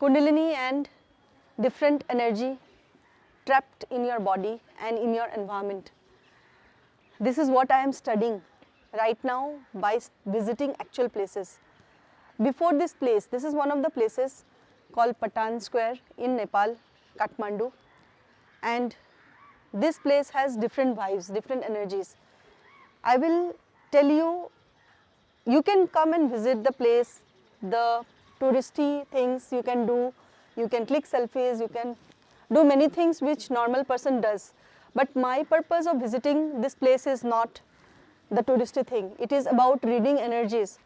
Kundalini and different energy trapped in your body and in your environment. This is what I am studying right now by visiting actual places. Before this place, this is one of the places called Patan Square in Nepal, Kathmandu. And this place has different vibes, different energies. I will tell you, you can come and visit the place, the touristy things you can do, you can click selfies, you can do many things which normal person does. But my purpose of visiting this place is not the touristy thing. It is about reading energies.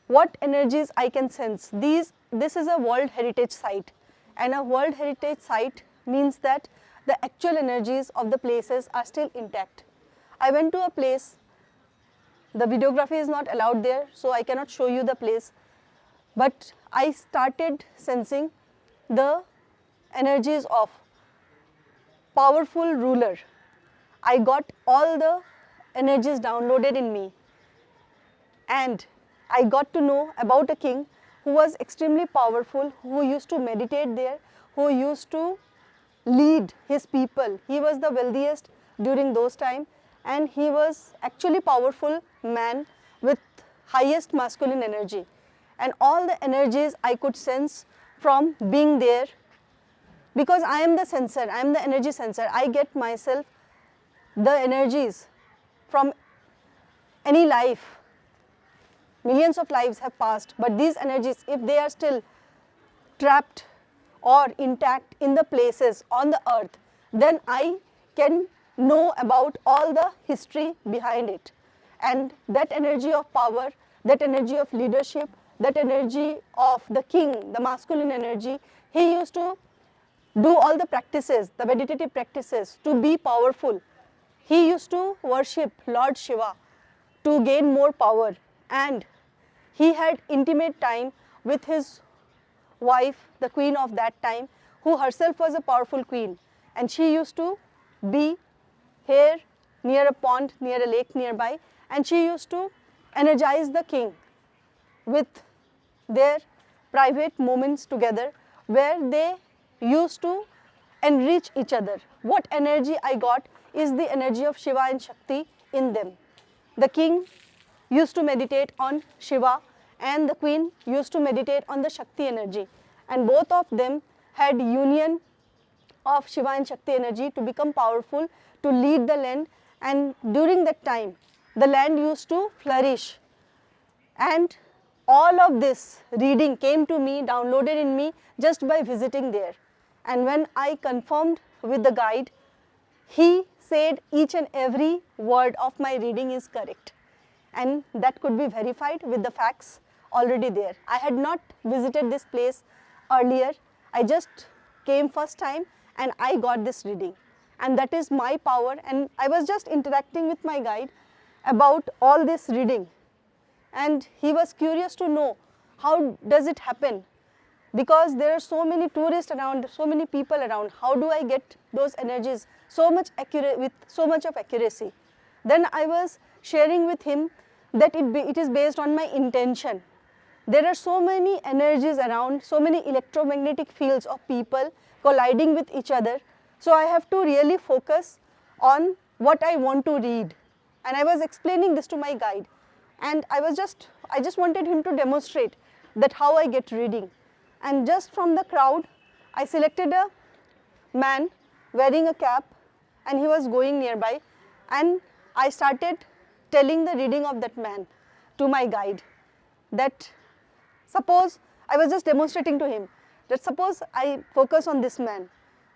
What energies I can sense. This is a World Heritage Site, and a World Heritage Site means that the actual energies of the places are still intact. I went to a place, the videography is not allowed there, so I cannot show you the place, but I started sensing the energies of powerful ruler. I got all the energies downloaded in me, and I got to know about a king who was extremely powerful, who used to meditate there, who used to lead his people. He was the wealthiest during those times, and he was actually powerful man with highest masculine energy. And all the energies I could sense from being there, because I am the sensor, I am the energy sensor. I get myself the energies from any life. Millions of lives have passed, but these energies, if they are still trapped or intact in the places on the earth, then I can know about all the history behind it. And that energy of power, that energy of leadership, that energy of the king, the masculine energy, he used to do all the practices, the meditative practices to be powerful. He used to worship Lord Shiva to gain more power, and he had intimate time with his wife, the queen of that time, who herself was a powerful queen, and she used to be here near a pond, near a lake nearby, and she used to energize the king with their private moments together where they used to enrich each other. What energy I got is the energy of Shiva and Shakti in them. The king used to meditate on Shiva and the queen used to meditate on the Shakti energy, and both of them had union of Shiva and Shakti energy to become powerful, to lead the land, and during that time the land used to flourish. And all of this reading came to me, downloaded in me just by visiting there. And when I confirmed with the guide, he said each and every word of my reading is correct, and that could be verified with the facts already there. I had not visited this place earlier. I just came first time and I got this reading, and that is my power. And I was just interacting with my guide about all this reading, and he was curious to know how does it happen, because there are so many tourists around, so many people around. How do I get those energies so much accurate, with so much of accuracy? Then I was sharing with him that it is based on my intention. There are so many energies around, so many electromagnetic fields of people colliding with each other. So I have to really focus on what I want to read. And I was explaining this to my guide. And I just wanted him to demonstrate that how I get reading. And just from the crowd, I selected a man wearing a cap, and he was going nearby, and I started telling the reading of that man to my guide, that suppose, I was just demonstrating to him, that suppose I focus on this man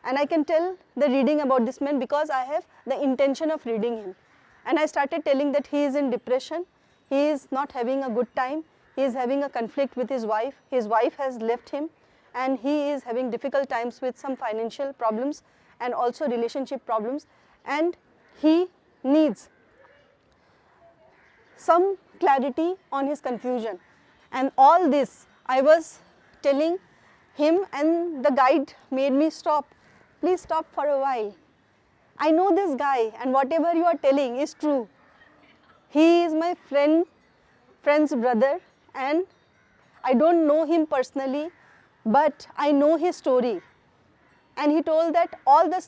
and I can tell the reading about this man because I have the intention of reading him. And I started telling that he is in depression, he is not having a good time, he is having a conflict with his wife has left him, and he is having difficult times with some financial problems and also relationship problems, and he needs some clarity on his confusion. And all this I was telling him, and the guide made me stop. Please stop for a while. I know this guy, and whatever you are telling is true. He is my friend's brother, and I don't know him personally, but I know his story. And he told that all the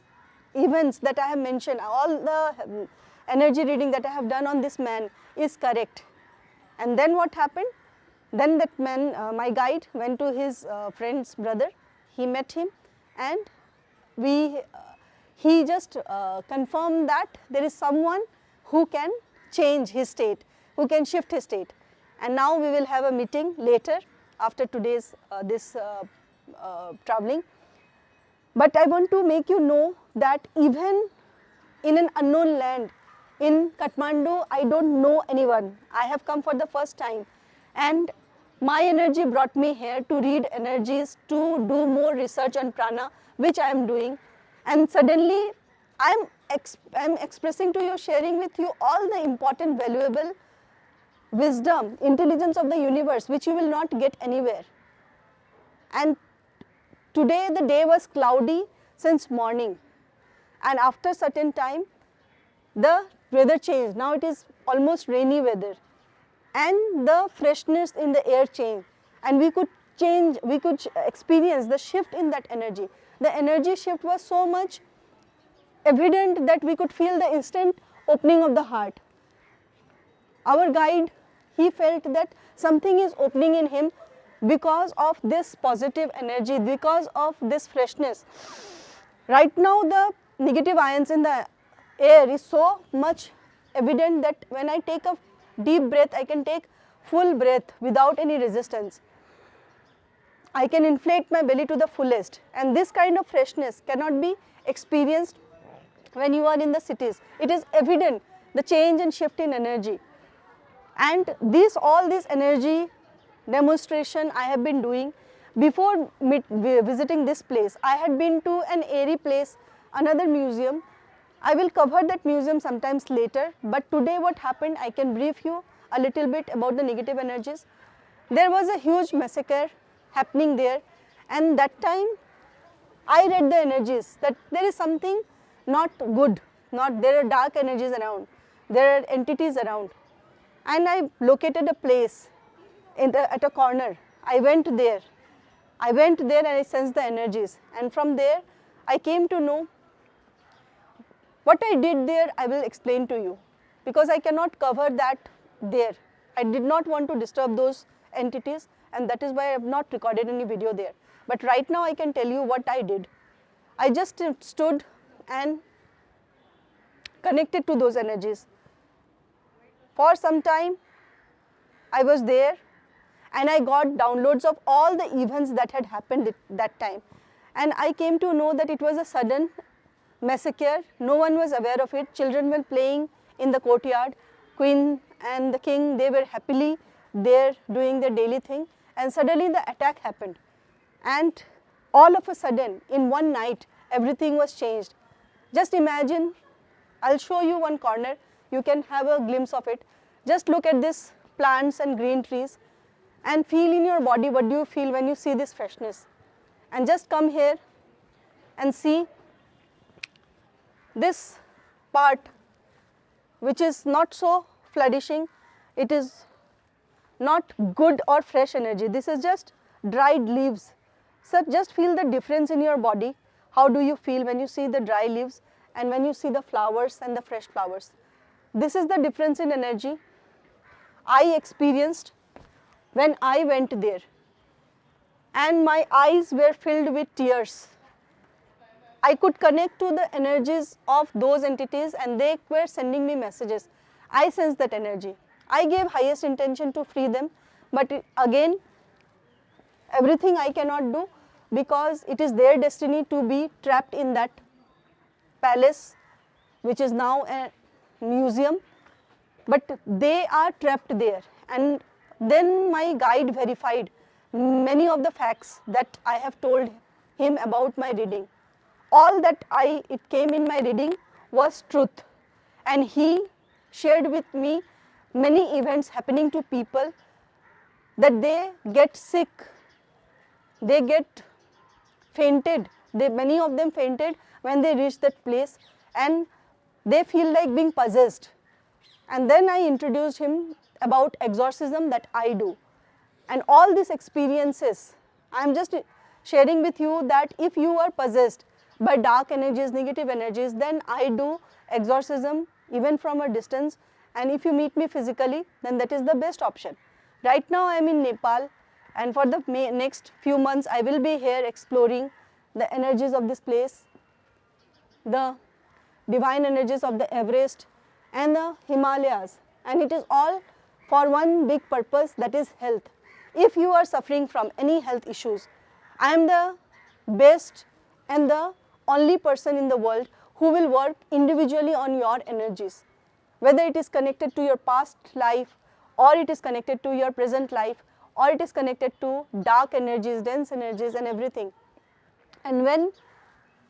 events that I have mentioned, all the energy reading that I have done on this man is correct. And then what happened? Then that man, my guide, went to his friend's brother. He met him, and he just confirmed that there is someone who can change his state, who can shift his state. And now we will have a meeting later after today's traveling. But I want to make you know that even in an unknown land, in Kathmandu, I don't know anyone. I have come for the first time, and my energy brought me here to read energies, to do more research on prana, which I am doing. And suddenly, I'm expressing to you, sharing with you all the important, valuable wisdom, intelligence of the universe, which you will not get anywhere. And today the day was cloudy since morning, and after certain time the weather changed. Now it is almost rainy weather, and the freshness in the air changed, and we could experience the shift in that energy. The energy shift was so much evident that we could feel the instant opening of the heart. Our guide, he felt that something is opening in him because of this positive energy, because of this freshness. Right now the negative ions in the air is so much evident that when I take a deep breath, I can take full breath without any resistance. I can inflate my belly to the fullest, and this kind of freshness cannot be experienced when you are in the cities. It is evident, the change and shift in energy. And all this energy demonstration I have been doing before visiting this place. I had been to an airy place, another museum. I will cover that museum sometimes later, but today what happened, I can brief you a little bit about the negative energies. There was a huge massacre happening there, and that time I read the energies that there is something not good, there are dark energies around, there are entities around. And I located a place at a corner. I went there and I sensed the energies, and from there I came to know. What I did there, I will explain to you, because I cannot cover that there. I did not want to disturb those entities, and that is why I have not recorded any video there. But right now I can tell you what I did. I just stood and connected to those energies. For some time I was there, and I got downloads of all the events that had happened at that time. And I came to know that it was a sudden massacre. No one was aware of it. Children were playing in the courtyard. Queen and the king, they were happily there doing their daily thing, and suddenly the attack happened. And all of a sudden, in one night, everything was changed. Just imagine, I'll show you one corner, you can have a glimpse of it. Just look at this plants and green trees and feel in your body what do you feel when you see this freshness. And just come here and see this part which is not so flourishing. It is not good or fresh energy. This is just dried leaves. So just feel the difference in your body. How do you feel when you see the dry leaves and when you see the flowers and the fresh flowers? This is the difference in energy I experienced when I went there, and my eyes were filled with tears. I could connect to the energies of those entities, and they were sending me messages. I sensed that energy. I gave highest intention to free them, but again, everything I cannot do, because it is their destiny to be trapped in that palace, which is now a museum, but they are trapped there. And then my guide verified many of the facts that I have told him about my reading. All that it came in my reading was truth, and he shared with me many events happening to people, that they get sick, they get fainted, many of them fainted when they reach that place, and they feel like being possessed. And then I introduced him about exorcism that I do, and all these experiences, I am just sharing with you that if you are possessed by dark energies, negative energies, then I do exorcism even from a distance, and if you meet me physically, then that is the best option. Right now I am in Nepal, and for the next few months I will be here exploring the energies of this place, the divine energies of the Everest and the Himalayas, and it is all for one big purpose, that is health. If you are suffering from any health issues, I am the best and the only person in the world who will work individually on your energies, whether it is connected to your past life, or it is connected to your present life, or it is connected to dark energies, dense energies and everything. And when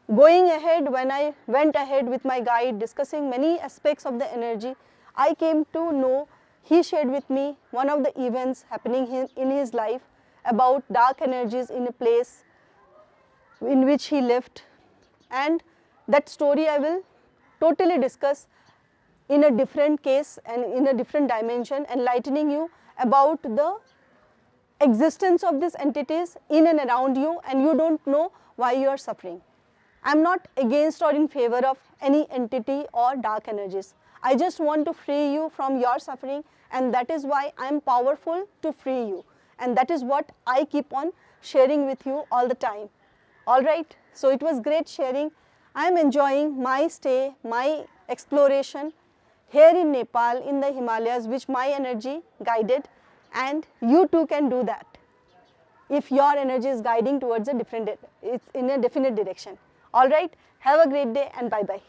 I went ahead with my guide discussing many aspects of the energy, I came to know, he shared with me one of the events happening in his life about dark energies in a place in which he lived, and that story I will totally discuss in a different case and in a different dimension, enlightening you about the existence of these entities in and around you, and you don't know why you are suffering. I am not against or in favor of any entity or dark energies. I just want to free you from your suffering, and that is why I am powerful to free you, and that is what I keep on sharing with you all the time. Alright, so it was great sharing. I am enjoying my stay, my exploration here in Nepal, in the Himalayas, which my energy guided, and you too can do that if your energy is guiding towards a different, it's in a definite direction. Alright, have a great day and bye bye.